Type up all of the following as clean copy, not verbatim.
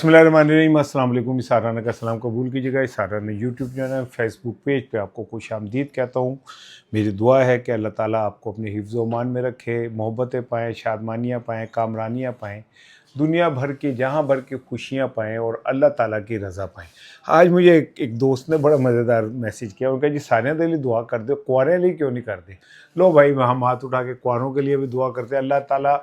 बिस्मिल्लाहिर्रहमानिर्रहीम, अस्सलाम वालेकुम। इसाराना का सलाम कबूल कीजिएगा। इसाराना यूट्यूब चैनल, फेसबुक पेज पे आपको खुशामदीद कहता हूँ। मेरी दुआ है कि अल्लाह ताला आपको अपने हिफ्ज़ व अमान में रखे, मोहब्बतें पाएँ, शादमानियाँ पाएँ, कामरानियाँ पाएँ, दुनिया भर की जहाँ भर की खुशियाँ पाएँ और अल्लाह ताला की रज़ा पाएँ। आज मुझे एक दोस्त ने बड़ा मज़ेदार मैसेज किया। उन्होंने कहा जी सानिया के लिए दुआ कर दो, कुंवारे लिए क्यों नहीं करते? लो भाई, हम हाथ उठा के कुंवारों के लिए भी दुआ करते हैं। अल्लाह ताला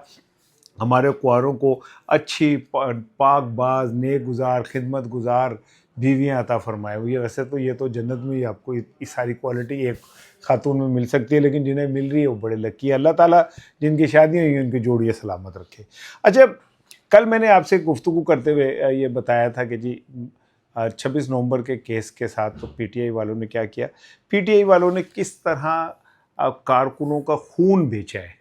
हमारे कुंवारों को अच्छी पाक-बाज़, नेक-गुज़ार, खिदमत गुज़ार बीवियाँ अता फ़रमाए। ये वैसे तो ये तो जन्नत में ही आपको ये सारी क्वालिटी एक खातून में मिल सकती है, लेकिन जिन्हें मिल रही है वो बड़े लकी है। अल्लाह ताला जिनकी शादियाँ हुई हैं उनकी जोड़ियाँ सलामत रखे। अच्छा, कल मैंने आपसे गुफ्तगू करते हुए ये बताया था कि जी 26 नवंबर के केस के साथ तो पीटीआई वालों ने क्या किया, पीटीआई वालों ने किस तरह कारकुनों का खून बेचा है,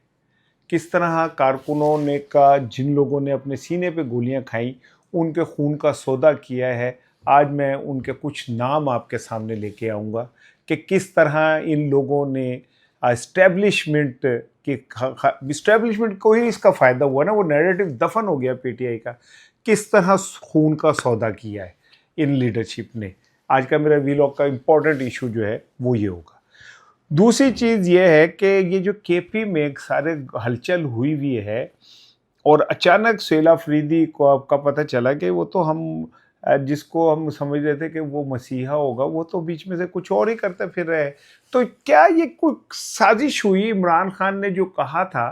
किस तरह कारकुनों ने का जिन लोगों ने अपने सीने पे गोलियां खाई उनके खून का सौदा किया है। आज मैं उनके कुछ नाम आपके सामने लेके आऊँगा कि किस तरह इन लोगों ने इस्टेब्लिशमेंट की इस्टेब्लिशमेंट को ही इसका फ़ायदा हुआ ना, वो नैरेटिव दफन हो गया पीटीआई का। किस तरह खून का सौदा किया है इन लीडरशिप ने। आज का मेरा वीलॉग का इम्पोर्टेंट इशू जो है वो ये होगा। दूसरी चीज़ ये है कि ये जो केपी में सारे हलचल हुई हुई है और अचानक शेला अफरीदी को आपका पता चला कि वो तो हम जिसको हम समझ रहे थे कि वो मसीहा होगा, वो तो बीच में से कुछ और ही करते फिर रहे। तो क्या ये कोई साजिश हुई? इमरान खान ने जो कहा था,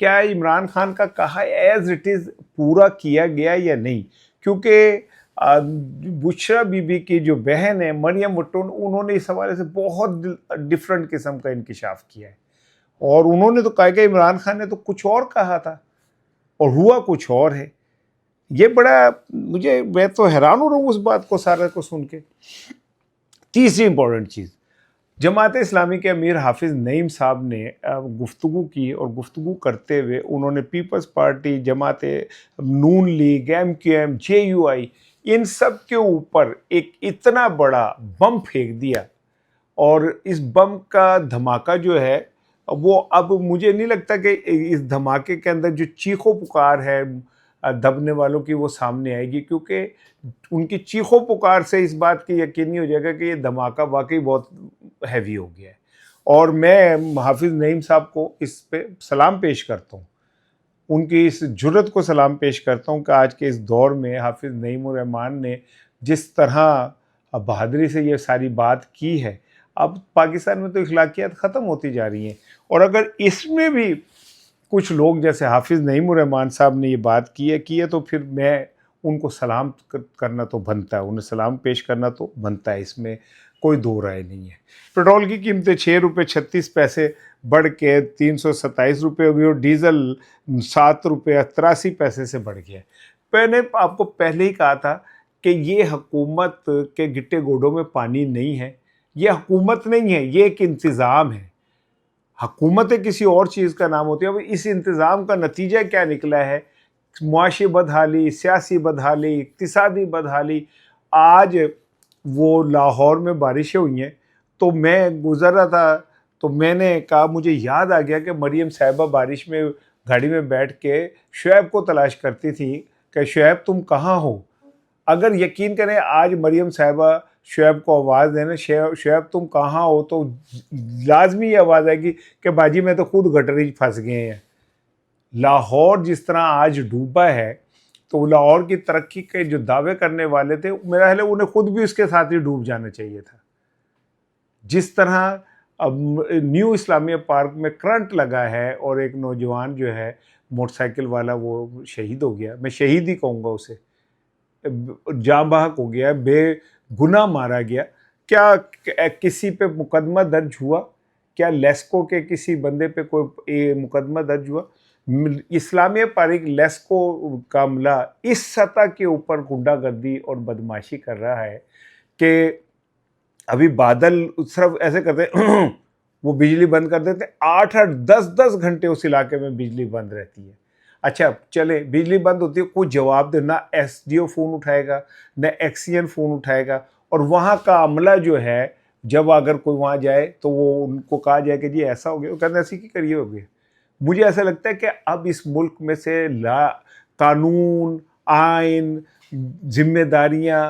क्या इमरान खान का कहा एज इट इज़ पूरा किया गया या नहीं? क्योंकि बुशरा बीबी की जो बहन है मरियम भुट्टो, उन्होंने इस हवाले से बहुत डिफरेंट किस्म का इंकिशाफ किया है और उन्होंने तो कहा कि इमरान खान ने तो कुछ और कहा था और हुआ कुछ और है। ये बड़ा मैं तो हैरान हो रहा हूँ उस बात को सारा को सुन के। तीसरी इंपॉर्टेंट चीज़, जमात इस्लामी के अमीर हाफिज़ नईम साहब ने गुफ्तगू की और गुफ्तगू करते हुए उन्होंने पीपल्स पार्टी, जमात नून लीग, MQM, JUI, इन सब के ऊपर एक इतना बड़ा बम फेंक दिया और इस बम का धमाका जो है वो अब मुझे नहीं लगता कि इस धमाके के अंदर जो चीखों पुकार है दबने वालों की वो सामने आएगी, क्योंकि उनकी चीखों पुकार से इस बात की यकीनी हो जाएगा कि ये धमाका वाकई बहुत हैवी हो गया है। और मैं हाफिज़ नईम साहब को इस पे सलाम पेश करता हूँ, उनकी इस जुर्रत को सलाम पेश करता हूँ कि आज के इस दौर में हाफिज़ नईम रहमान ने जिस तरह बहादुरी से ये सारी बात की है। अब पाकिस्तान में तो अखलाकियात ख़त्म होती जा रही हैं और अगर इसमें भी कुछ लोग जैसे हाफिज़ नईम रहमान साहब ने ये बात की है तो फिर मैं उनको सलाम करना तो बनता है, उन्हें सलाम पेश करना तो बनता है, इसमें कोई दो राय नहीं है। पेट्रोल की कीमतें 6 रुपये 36 पैसे बढ़ के 327 रुपये हो गई और डीज़ल 7 रुपये 83 पैसे से बढ़ गया। मैंने आपको पहले ही कहा था कि ये हुकूमत के गिट्टे गोडों में पानी नहीं है, ये हुकूमत नहीं है, ये एक इंतज़ाम है। हुकूमतें किसी और चीज़ का नाम होती है। अब इस इंतज़ाम का नतीजा क्या निकला है? मुआशी बदहाली, सियासी बदहाली, इक़्तिसादी बदहाली। आज वो लाहौर में बारिशें हुई हैं तो मैं गुज़र रहा था तो मैंने कहा, मुझे याद आ गया कि मरियम साहिबा बारिश में गाड़ी में बैठ के शुएब को तलाश करती थी कि शुएब तुम कहाँ हो? अगर यकीन करें आज मरियम साहिबा शुएब को आवाज़ देना, शुएब तुम कहाँ हो, तो लाजमी आवाज़ आएगी कि बाजी मैं तो खुद गटरी फंस गए हैं। लाहौर जिस तरह आज डूबा है तो लाहौर की तरक्की के जो दावे करने वाले थे, मेरा ख्याल है उन्हें खुद भी उसके साथ ही डूब जाना चाहिए था। जिस तरह अब न्यू इस्लामिया पार्क में करंट लगा है और एक नौजवान जो है मोटरसाइकिल वाला वो शहीद हो गया, मैं शहीद ही कहूँगा उसे, जाँ बहक हो गया, बेगुनाह मारा गया। क्या किसी पे मुकदमा दर्ज हुआ? क्या लेस्को के किसी बंदे पे कोई मुकदमा दर्ज हुआ? इस्लामिया पार्क लेस्को का अमला इस सतह के ऊपर गुंडागर्दी और बदमाशी कर रहा है कि अभी बादल सिर्फ ऐसे करते वो बिजली बंद कर देते, 8-8 10-10 घंटे उस इलाके में बिजली बंद रहती है। अच्छा चले, बिजली बंद होती है, कोई जवाब दे, ना SDO फ़ोन उठाएगा, ना एक्सीएन फ़ोन उठाएगा और वहाँ का अमला जो है, जब अगर कोई वहाँ जाए तो वो उनको कहा जाए कि जी ऐसा हो गया, वो कहते हैं ऐसे की करिए हो गया। मुझे ऐसा लगता है कि अब इस मुल्क में से कानून, आइन, जिम्मेदारियां,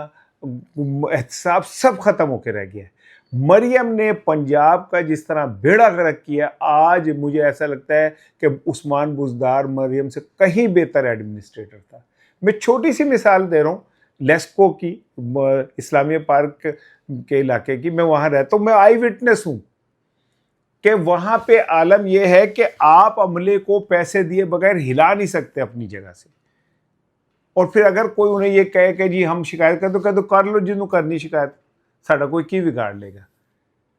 एहतसाब सब खत्म होकर रह गया है। मरियम ने पंजाब का जिस तरह बेड़ा गर्क किया, आज मुझे ऐसा लगता है कि उस्मान बुज़दार मरियम से कहीं बेहतर एडमिनिस्ट्रेटर था। मैं छोटी सी मिसाल दे रहा हूँ लेस्को की, इस्लामिया पार्क के इलाके की। मैं वहाँ रहता हूँ, मैं आई विटनेस हूँ कि वहाँ पे आलम यह है कि आप अमले को पैसे दिए बगैर हिला नहीं सकते अपनी जगह से। और फिर अगर कोई उन्हें ये कहे कि जी हम शिकायत करें, तो कह दो कर लो जिन्हों करनी शिकायत, साड़ा कोई की बिगाड़ लेगा।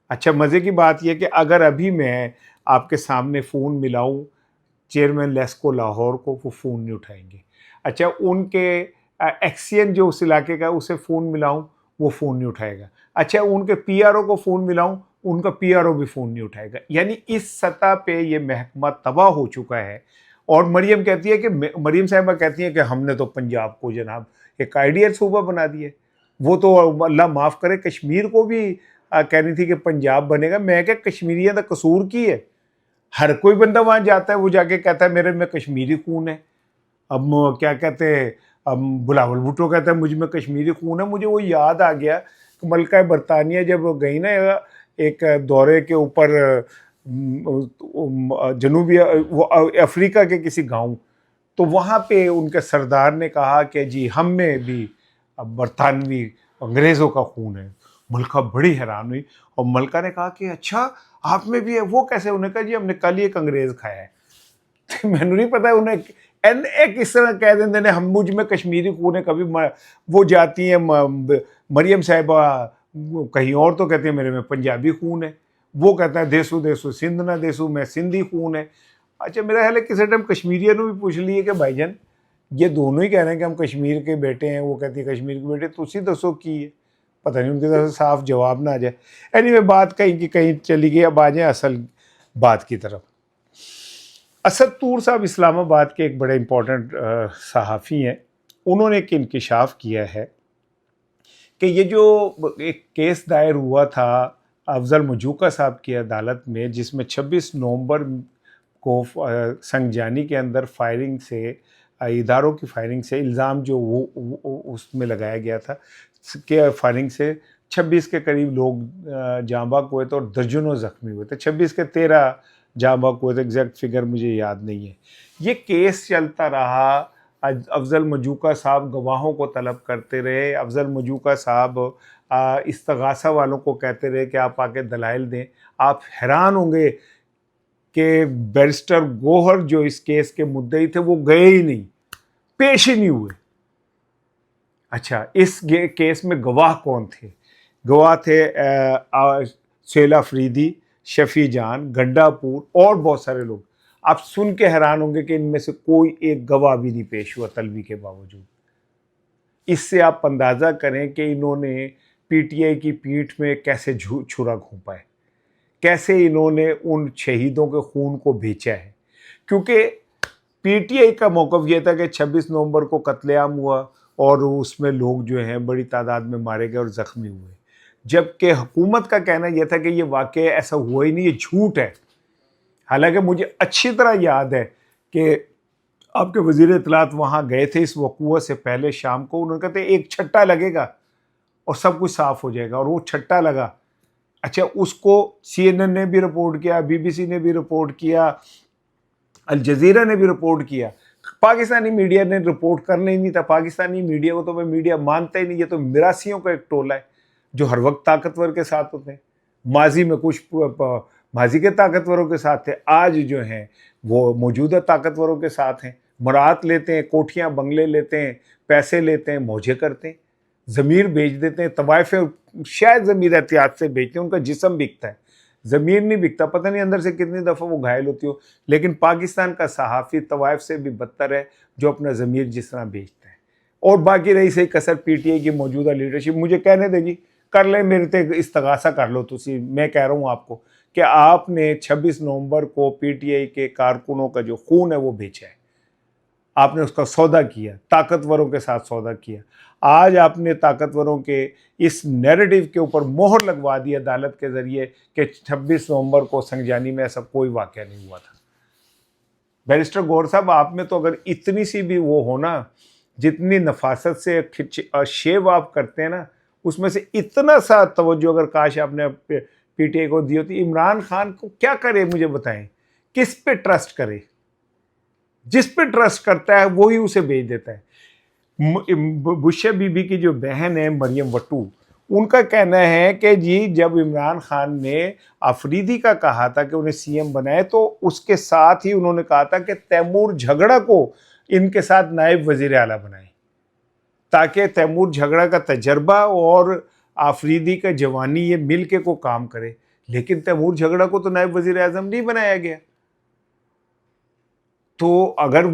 अच्छा, मज़े की बात यह कि अगर अभी मैं आपके सामने फ़ोन मिलाऊं चेयरमैन लेस्को लाहौर को, वो फ़ोन नहीं उठाएंगे। अच्छा, उनके एक्सियन जो उस इलाके का, उसे फ़ोन मिलाऊं, वो फ़ोन नहीं उठाएगा। अच्छा, उनके पीआरओ को फ़ोन मिलाऊं, उनका पीआरओ भी फ़ोन नहीं उठाएगा। यानी इस सतह पे ये महकमा तबाह हो चुका है। और मरियम कहती है कि मरियम साहिबा कहती है कि हमने तो पंजाब को जनाब एक आइडियल सूबा बना दिया। वो तो अल्लाह माफ़ करे कश्मीर को भी कह रही थी कि पंजाब बनेगा। मैं क्या, कश्मीरियों का कसूर की है? हर कोई बंदा वहाँ जाता है, वो जाके कहता है मेरे में कश्मीरी खून है। अब क्या कहते हैं, अब बिलावल भुट्टो कहता है मुझ में कश्मीरी खून है। मुझे वो याद आ गया कि मलका बरतानिया जब गई ना एक दौरे के ऊपर जनूबी वो अफ्रीका के किसी गांव, तो वहाँ पे उनके सरदार ने कहा कि जी हम में भी अब बरतानवी अंग्रेज़ों का खून है। मलका बड़ी हैरान हुई और मलका ने कहा कि अच्छा आप में भी है, वो कैसे? उन्होंने कहा जी हमने कल ही एक अंग्रेज़ खाया है। मैंने नहीं पता उन्हें एक इस तरह कह देंगे ने हम मुझ में कश्मीरी खून है। कभी वो जाती हैं मरियम साहिबा कहीं और तो कहते हैं मेरे में पंजाबी खून है। वो कहता है देसू देसू सिंध ना देसू, मैं सिंधी खून है। अच्छा, मेरा ख्याल है किसी टाइम कश्मीरियों ने भी पूछ लिए कि भाईजान ये दोनों ही कह रहे हैं कि हम कश्मीर के बेटे हैं। वो कहती है कश्मीर के बेटे, तुसी दसो की है। पता नहीं उनके तरफ साफ जवाब ना आ जाए। एनीवे, बात कहीं की कहीं चली गई। अब आ जाए असल बात की तरफ। असद तूर साहब इस्लामाबाद के एक बड़े इंपॉर्टेंट सहाफ़ी हैं। उन्होंने एक इंकिशाफ किया है कि ये जो एक केस दायर हुआ था अफजल मजूका साहब की अदालत में, जिसमें 26 नवंबर को संगजानी के अंदर फायरिंग से, इदारों की फायरिंग से इल्ज़ाम जो वो उसमें लगाया गया था कि फायरिंग से 26 के करीब लोग जाँ बाग हुए थे और दर्जनों ज़ख्मी हुए थे। 26 के 13 जाँ बाग हुए थे, एग्जैक्ट फिगर मुझे याद नहीं है। ये केस चलता रहा। अफजल मजूका साहब गवाहों को तलब करते रहे। अफजल मजूका साहब इस्तगासा वालों को कहते रहे कि आप आके दलाइल दें। आप हैरान होंगे कि बैरिस्टर गोहर जो इस केस के मुद्दई थे वो गए ही नहीं, पेश ही नहीं हुए। अच्छा, इस केस में गवाह कौन थे? गवाह थे सुहेल अफरीदी, शफी जान, गंडापुर और बहुत सारे लोग। आप सुन के हैरान होंगे कि इनमें से कोई एक गवाह भी नहीं पेश हुआ तलबी के बावजूद। इससे आप अंदाज़ा करें कि इन्होंने पीटीआई की पीठ में कैसे छुरा घोंपा है, कैसे इन्होंने उन शहीदों के खून को बेचा है। क्योंकि पीटीआई का मौक़िफ़ ये था कि 26 नवंबर को कत्लेआम हुआ और उसमें लोग जो हैं बड़ी तादाद में मारे गए और ज़ख्मी हुए, जबकि हुकूमत का कहना यह था कि ये वाक़या ऐसा हुआ ही नहीं, ये झूठ है। हालांकि मुझे अच्छी तरह याद है कि आपके वज़ीर इत्तलात वहाँ गए थे इस वक़ूअ से पहले शाम को। उन्होंने कहते एक छट्टा लगेगा और सब कुछ साफ़ हो जाएगा, और वो छट्टा लगा। अच्छा, उसको CNN ने भी रिपोर्ट किया, BBC ने भी रिपोर्ट किया, अल जज़ीरा ने भी रिपोर्ट किया। पाकिस्तानी मीडिया ने रिपोर्ट करना ही नहीं था। पाकिस्तानी मीडिया को तो मैं मीडिया मानता ही नहीं। ये तो मिरासियों का एक टोला है जो हर वक्त ताकतवर के साथ होते हैं। माजी में कुछ माजी के ताकतवरों के साथ थे, आज जो हैं वो मौजूदा ताकतवरों के साथ हैं। मरात लेते हैं, कोठियाँ बंगले लेते हैं, पैसे लेते हैं, मौजे करते हैं, ज़मीर बेच देते हैं। तवाइफ़ें शायद ज़मीर एहतियात से बेचते हैं, उनका जिस्म बिकता है, ज़मीर नहीं बिकता। पता नहीं अंदर से कितनी दफ़ा वो घायल होती हो। लेकिन पाकिस्तान का सहाफ़ी तवाइफ से भी बदतर है, जो अपना ज़मीर जिस तरह बेचता है। और बाकी रही सही कसर पीटीआई की मौजूदा लीडरशिप। मुझे कहने दें जी, कर लें मेरे ते इस्तगासा कर लो तुसी। मैं कह रहा हूँ आपको कि आपने 26 नवंबर को पीटीआई के कारकुनों का जो खून है वो बेचा है। आपने उसका सौदा किया, ताकतवरों के साथ सौदा किया। आज आपने ताकतवरों के इस नैरेटिव के ऊपर मोहर लगवा दी अदालत के ज़रिए कि 26 नवंबर को संगजानी में ऐसा कोई वाक़या नहीं हुआ था। बैरिस्टर गौहर साहब, आप में तो अगर इतनी सी भी वो हो ना जितनी नफासत से शेव आप करते हैं ना, उसमें से इतना सा तवज्जो अगर काश आपने पीटीआई को दी होती। इमरान खान को क्या करे मुझे बताएं, किस पे ट्रस्ट करे? जिस पे ट्रस्ट करता है वही उसे भेज देता है। बुशरा बीबी की जो बहन है मरियम वट्टू, उनका कहना है कि जी जब इमरान खान ने अफरीदी का कहा था कि उन्हें सीएम बनाए, तो उसके साथ ही उन्होंने कहा था कि तैमूर झगड़ा को इनके साथ नायब वजीर आला बनाए, ताकि तैमूर झगड़ा का तजर्बा और आफरीदी का जवानी ये मिल के को काम करे। लेकिन तैमूर झगड़ा को तो नायब वजीर आजम नहीं बनाया गया। तो अगर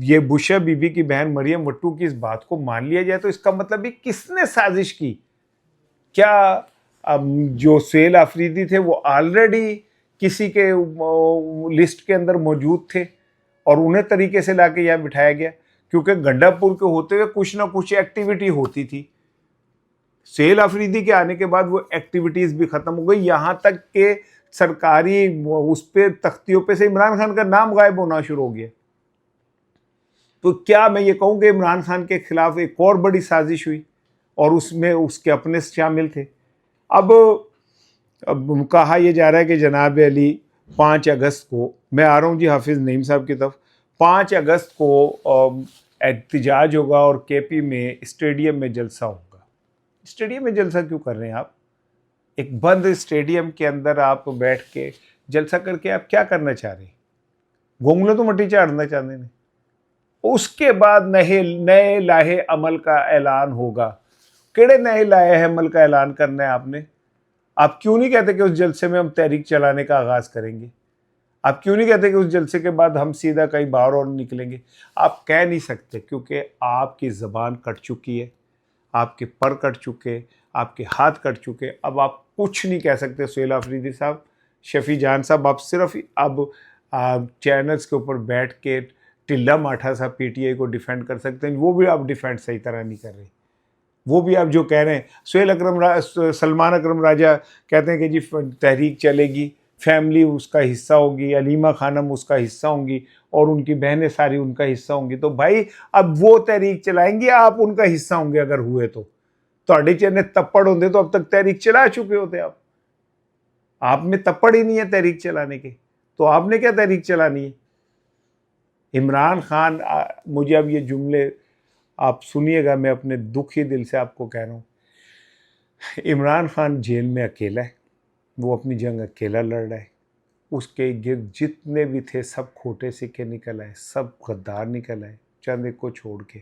ये बुशरा बीबी की बहन मरियम वट्टू की इस बात को मान लिया जाए तो इसका मतलब भी किसने साजिश की? क्या जो सुहेल आफरीदी थे वो ऑलरेडी किसी के लिस्ट के अंदर मौजूद थे और उन्हें तरीके से लाके यहाँ बिठाया गया? क्योंकि गंडापुर के होते हुए कुछ ना कुछ एक्टिविटी होती थी। सुहेल आफरीदी के आने के बाद वो एक्टिविटीज भी खत्म हो गई, यहाँ तक के सरकारी उस पे तख्तियों पे से इमरान खान का नाम गायब होना शुरू हो गया। तो क्या मैं ये कहूँ कि इमरान खान के खिलाफ एक और बड़ी साजिश हुई और उसमें उसके अपने शामिल थे? अब कहा यह जा रहा है कि जनाब अली 5 अगस्त को, मैं आ रहा हूँ जी हाफिज़ नईम साहब की तरफ, 5 अगस्त को एहतजाज होगा और केपी में स्टेडियम में जलसा होगा। स्टेडियम में जलसा क्यों कर रहे हैं आप? एक बंद स्टेडियम के अंदर आप बैठ के जलसा करके आप क्या करना चाह रहे हैं? गोंगले तो मट्टी चाड़ना चाहते हैं। उसके बाद नए लाहे अमल का ऐलान होगा। केड़े नए लाहे अमल का ऐलान करना है आपने? आप क्यों नहीं कहते कि उस जलसे में हम तहरीक चलाने का आगाज करेंगे? आप क्यों नहीं कहते कि उस जलसे के बाद हम सीधा कहीं बाहर और निकलेंगे? आप कह नहीं सकते क्योंकि आपकी ज़बान कट चुकी है, आपके पर कट चुके, आपके हाथ कट चुके। अब आप कुछ नहीं कह सकते। सुहेल आफरीदी साहब, शफी जान साहब, आप सिर्फ अब चैनल्स के ऊपर बैठ के टिल्ला माठा सा पीटीआई को डिफेंड कर सकते हैं। वो भी आप डिफेंड सही तरह नहीं कर रहे। वो भी आप जो कह रहे हैं, सलमान अकरम राजा कहते हैं कि जी तहरीक चलेगी, फैमिली उसका हिस्सा होगी, अलीमा खानम उसका हिस्सा होंगी और उनकी बहनें सारी उनका हिस्सा होंगी। तो भाई अब वो तहरीक चलाएंगी, आप उनका हिस्सा होंगे अगर हुए तो। थोड़े चेने तप्पड़ होंगे तो अब तक तहरीक चला चुके होते। आप में तप्पड़ ही नहीं है तहरीक चलाने के, तो आपने क्या तहरीक चलानी है? इमरान खान, मुझे अब ये जुमले आप सुनिएगा, मैं अपने दुखी दिल से आपको कह रहा हूँ, इमरान खान जेल में अकेला है, वो अपनी जंग अकेला लड़ रहा है। उसके गिर्द जितने भी थे सब खोटे सिक्के निकल आए, सब गद्दार निकल आए, चंद एक को छोड़ के।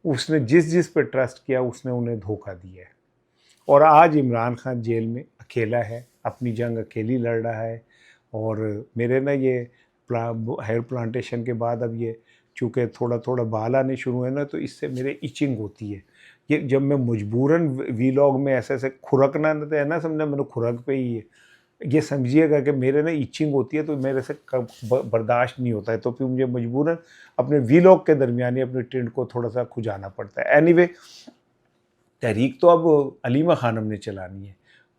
उसने जिस पे ट्रस्ट किया उसने उन्हें धोखा दिया है। और आज इमरान खान जेल में अकेला है, अपनी जंग अकेली लड़ रहा है। और मेरे ना ये हेयर प्लांटेशन के बाद अब ये चूँकि थोड़ा थोड़ा बाल आने शुरू है ना, तो इससे मेरे इचिंग होती है। ये जब मैं मजबूरन वीलॉग में ऐसे ऐसे खुरकना तो है ना, समझना मैंने खुरक पे ही है, ये समझिएगा कि मेरे ना इचिंग होती है, तो मेरे से बर्दाश्त नहीं होता है, तो फिर मुझे मजबूरन अपने वीलॉग के दरमियान ही अपने टिंड को थोड़ा सा खुजाना पड़ता है। एनीवे, तहरीक तो अब अलीमा खानम ने चलानी है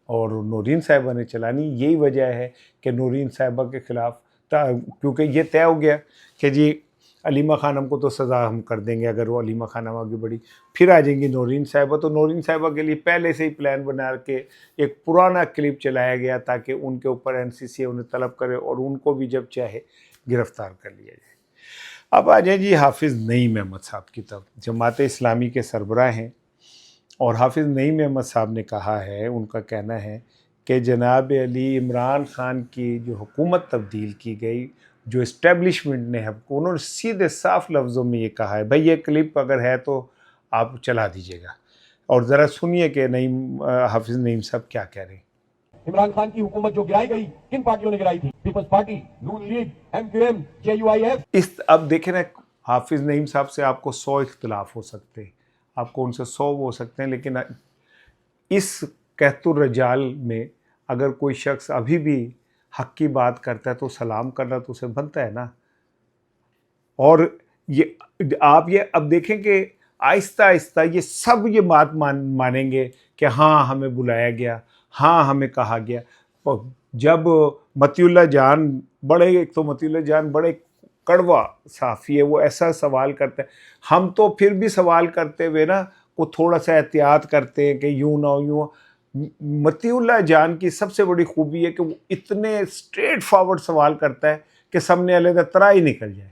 और नौरीन साहिबा ने चलानी। यही वजह है कि नौरीन साहिबा के ख़िलाफ़, क्योंकि ये तय हो गया कि जी अलीमा खानम को तो सज़ा हम कर देंगे अगर वो अलीमा खानम आगे बढ़ी, फिर आ जाएंगी नौरीन साहिबा। तो नौरीन साहिबा के लिए पहले से ही प्लान बना के एक पुराना क्लिप चलाया गया ताकि उनके ऊपर एनसीसी उन्हें तलब करे और उनको भी जब चाहे गिरफ़्तार कर लिया जाए। अब आ जाए जी हाफिज़ नईम अहमद साहब की तरफ। जमात इस्लामी के सरबराह हैं और हाफिज़ नईम अहमद साहब ने कहा है, उनका कहना है कि जनाब अली इमरान खान की जो हुकूमत तब्दील की गई, जो इस्टेब्लिशमेंट ने है, उन्होंने सीधे साफ लफ्ज़ों में ये कहा है। भाई ये क्लिप अगर है तो आप चला दीजिएगा और ज़रा सुनिए कि नईम हाफिज़ नईम साहब क्या कह रहे हैं। इमरान खान की हुकूमत जो गिराई गई, किन पार्टियों ने गिराई थी? पीपल्स पार्टी, नून लीग, एमक्यूएम, जेयूआईएफ। इस अब देखें ना, हाफिज़ नईम साहब से आपको 100 इख्तिलाफ हो सकते हैं, आपको उनसे 100 हो सकते हैं, लेकिन इस कहतुर रजाल में अगर कोई शख्स अभी भी हक की बात करता है तो सलाम करना तो उसे बनता है ना। और ये आप ये अब देखें कि आहिस्ता आहिस्ता ये सब ये बात मानेंगे कि हाँ हमें बुलाया गया, हाँ हमें कहा गया। जब मतीउल्लाह जान बड़े, एक तो मतीउल्लाह जान बड़े कड़वा सहाफ़ी है वो ऐसा सवाल करता है, हम तो फिर भी सवाल करते हुए ना वो थोड़ा सा एहतियात करते हैं कि यूँ ना हो यूँ। मतीउल्लाह जान की सबसे बड़ी खूबी है कि वो इतने स्ट्रेट फॉरवर्ड सवाल करता है कि सामने वाले का तरा ही निकल जाए।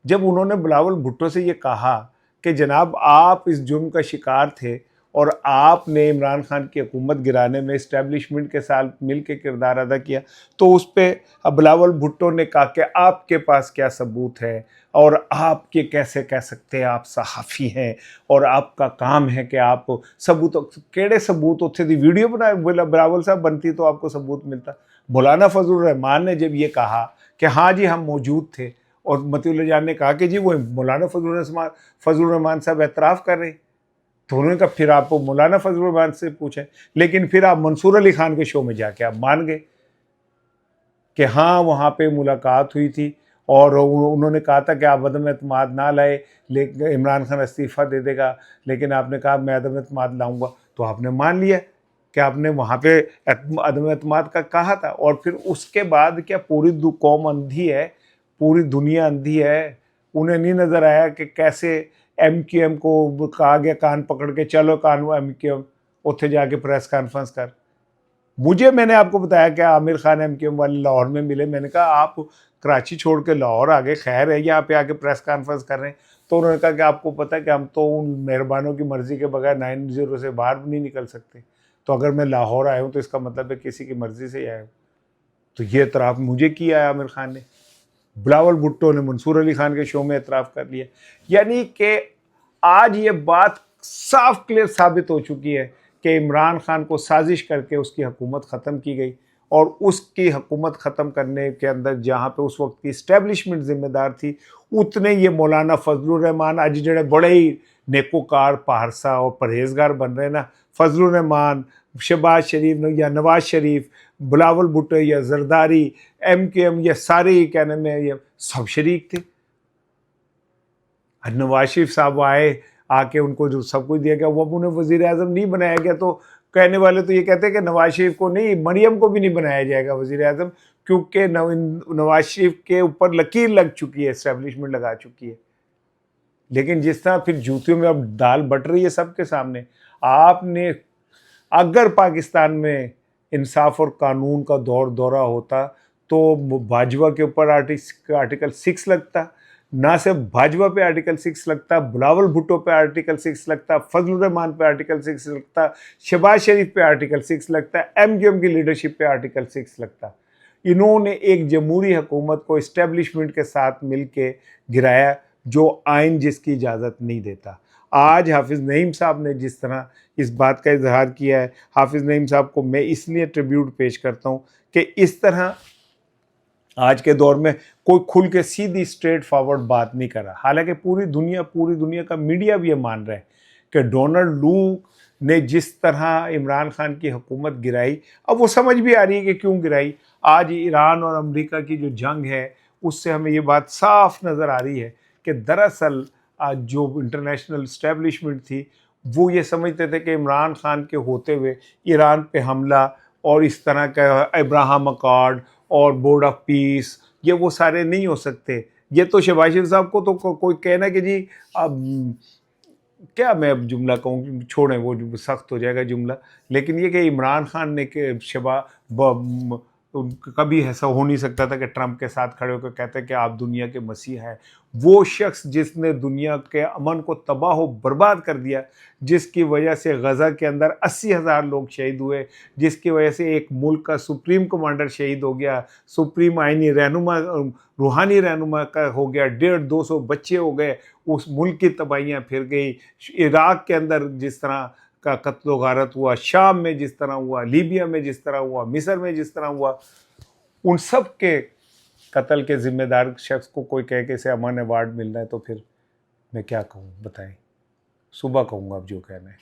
जब उन्होंने बिलावल भुट्टो से ये कहा कि जनाब आप इस जुर्म का शिकार थे और आपने इमरान खान की हुकूमत गिराने में इस्टेब्लिशमेंट के साथ मिल के किरदार अदा किया, तो उस पर बिलावल भुट्टो ने कहा कि आपके पास क्या सबूत है और आप ये कैसे कह सकते हैं, आप सहाफ़ी हैं और आपका काम है कि आप सबूत, केड़े सबूत उत्थे दी वीडियो बनाए बिलावल साहब बनती तो आपको सबूत मिलता। मौलाना फजलुर रहमान ने जब ये कहा कि हाँ जी हम मौजूद थे और मतीउल्लाह जान ने कहा कि जी वो मौलाना फजलुर रहमान साहब एतराफ़ कर रहे, तो उन्होंने कहा फिर आप मौलाना फजलुर रहमान से पूछें। लेकिन फिर आप मंसूर अली खान के शो में जाके आप मान गए कि हाँ वहाँ पे मुलाकात हुई थी और उन्होंने कहा था कि आप अदम एतमाद ना लाए, लेकिन इमरान खान इस्तीफ़ा दे देगा, लेकिन आपने कहा मैं अदम एतमाद लाऊंगा, तो आपने मान लिया कि आपने वहाँ पे अदम एतमाद का कहा था। और फिर उसके बाद क्या पूरी कौम अंधी है, पूरी दुनिया अंधी है, उन्हें नहीं नज़र आया कि कैसे MQM को कहा गया कान पकड़ के चलो कान MQM उत्थे जाके प्रेस कॉन्फ्रेंस कर। मैंने आपको बताया कि आमिर खान MQM वाले लाहौर में मिले, मैंने कहा आप कराची छोड़ के लाहौर आ गए, खैर है यहाँ पे आके प्रेस कॉन्फ्रेंस कर रहे हैं। तो उन्होंने कहा कि आपको पता है कि हम तो उन मेहरबानों की मर्ज़ी के बगैर 90 से बाहर भी नहीं निकल सकते, तो अगर मैं लाहौर आया हूँ तो इसका मतलब है किसी की मर्ज़ी से ही आया हूँ। तो ये एतराफ़ मुझे किया है आमिर खान ने, बिलावल भुट्टो ने मंसूर अली खान के शो में एतराफ़ कर लिया। यानी कि आज ये बात साफ क्लियर साबित हो चुकी है कि इमरान खान को साजिश करके उसकी हुकूमत ख़त्म की गई और उसकी हुकूमत ख़त्म करने के अंदर जहाँ पे उस वक्त की इस्टेब्लिशमेंट ज़िम्मेदार थी, उतने ये मौलाना फजलुर रहमान अज जड़े बड़े ही नेकोकार पारसा और परहेजगार बन रहे ना, फजलुर रहमान, शहबाज शरीफ या नवाज शरीफ, बिलावल भुट्टो या जरदारी, MQM, ये सारे कहने में ये सब शरीक थे। नवाज शरीफ साहब आए, आके उनको जो सब कुछ दिया गया, वो उन्हें वज़ीर आज़म नहीं बनाया गया, तो कहने वाले तो ये कहते हैं कि नवाज शरीफ को नहीं, मरियम को भी नहीं बनाया जाएगा वज़ीर आज़म, क्योंकि नवाज शरीफ के ऊपर लकीर लग चुकी है, इस्टेब्लिशमेंट लगा चुकी है। लेकिन जिस तरह फिर जूतियों में अब दाल बट रही है सबके सामने, आपने अगर पाकिस्तान में इंसाफ और कानून का दौरा होता तो भाजपा के ऊपर आर्टिकल 6 लगता, ना सिर्फ भाजपा पे आर्टिकल 6 लगता, बिलावल भुट्टो पे आर्टिकल 6 लगता, फजलुर रहमान पे आर्टिकल 6 लगता, शहबाज शरीफ पे आर्टिकल 6 लगता, MQM की लीडरशिप पे आर्टिकल 6 लगता। इन्होंने एक जमहूरी हुकूमत को इस्टेब्लिशमेंट के साथ मिल के गिराया, जो आइन जिसकी इजाज़त नहीं देता। आज हाफिज़ नईम साहब ने जिस तरह इस बात का इजहार किया है, हाफिज़ नईम साहब को मैं इसलिए ट्रिब्यूट पेश करता हूँ कि इस तरह आज के दौर में कोई खुल के सीधी स्ट्रेट फॉरवर्ड बात नहीं कर रहा। हालांकि पूरी दुनिया का मीडिया भी ये मान रहा है कि डोनाल्ड लू ने जिस तरह इमरान खान की हुकूमत गिराई, अब वो समझ भी आ रही है कि क्यों गिराई। आज ईरान और अमेरिका की जो जंग है उससे हमें ये बात साफ नज़र आ रही है कि दरअसल आज जो इंटरनेशनल इस्टेब्लिशमेंट थी वो ये समझते थे कि इमरान खान के होते हुए ईरान पे हमला और इस तरह का अब्राहम अकॉर्ड और बोर्ड ऑफ पीस, ये वो सारे नहीं हो सकते। ये तो शहबाज शरीफ साहब को तो कोई कहना कि जी अब क्या मैं अब जुमला कहूँ, छोड़ें वो सख्त हो जाएगा जुमला, लेकिन ये कि इमरान खान ने कि कभी ऐसा हो नहीं सकता था कि ट्रंप के साथ खड़े होकर कहते कि आप दुनिया के मसीह हैं। वो शख्स जिसने दुनिया के अमन को तबाह व बर्बाद कर दिया, जिसकी वजह से गज़ा के अंदर 80,000 लोग शहीद हुए, जिसकी वजह से एक मुल्क का सुप्रीम कमांडर शहीद हो गया, सुप्रीम आइनी रहनुमा रूहानी रहनुमा का हो गया, 150-200 बच्चे हो गए, उस मुल्क की तबाहियाँ फिर गई। इराक़ के अंदर जिस तरह का कत्ल गारत हुआ, शाम में जिस तरह हुआ, लीबिया में जिस तरह हुआ, मिस्र में जिस तरह हुआ, उन सब के कत्ल के ज़िम्मेदार शख्स को कोई कहे कि इसे अमन अवार्ड मिल रहा है, तो फिर मैं क्या कहूँ बताएं, सुबह कहूँगा अब जो कहना है।